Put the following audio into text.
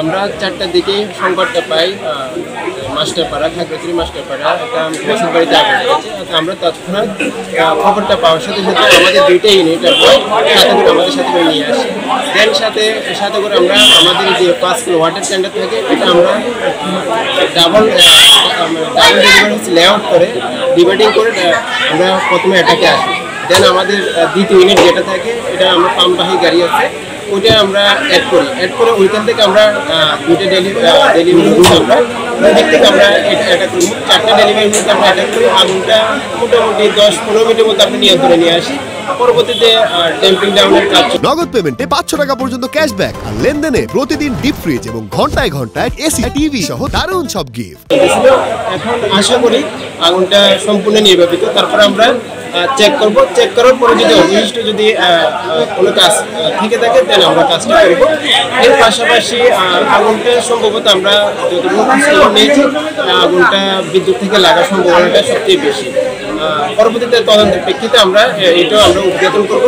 আমরা চারটার দিকে সংবাদটা পাই মাস্টারপাড়া খাগড়াছড়ি মাস্টারপাড়া একটা বসত বাড়িতে আগুন লেগেছে। আমরা তৎক্ষণাৎ খবরটা পাওয়ার সাথে সাথে আমাদের দুইটা ইউনিট আমরা সাথে করে আমাদের সাথে করে নিয়ে আসি। দেন সাথে করে আমরা আমাদের যে 5 কিলো ওয়াটার ট্যাঙ্কার থাকে এটা আমরা ডাবল লেআউট করে ডিভাইডিং করে আমরা প্রথমে এটাকে আসি। দেন আমাদের দ্বিতীয় ইউনিট যেটা থাকে এটা আমরা পাম্পবাহী গাড়ি আছে ওইটা আমরা অ্যাড করে ওইখান থেকে আমরা দুইটা ডেলিভারি আমরা ওই দিক থেকে আমরা এটা করবো। 4টা ডেলিভারি মধ্যে আমরা অ্যাটাক করি। আগুনটা মোটামুটি 10-15 মিনিটের মধ্যে আমরা নিয়ন্ত্রণে নিয়ে আসি। পরবর্তীতে ড্যাম্পিং ডাউনের কাজ। নগদ পেমেন্টে 500 টাকা পর্যন্ত ক্যাশব্যাক আর লেনদেনে প্রতিদিন ডিপ ফ্রিজ এবং ঘন্টায় ঘন্টায় এসি টিভি সহ দারুণ সব গিফট। এখন আশা করি আগুনটা সম্পূর্ণ নির্বাপিত। তারপর আমরা চেক করার পরে যদি অবশিষ্ট যদি কোনো কাজ থেকে থাকে তাহলে আমরা কাজটা করব। এর পাশাপাশি আগুনটা সম্ভবত আমরা যতটুকু খবর নিয়েছি আগুনটা বিদ্যুৎ থেকে লাগার সম্ভাবনাটা সবচেয়ে বেশি। পরবর্তীতে তদন্তের প্রেক্ষিতে আমরা এটাও আমরা উদ্ঘাটন করবো।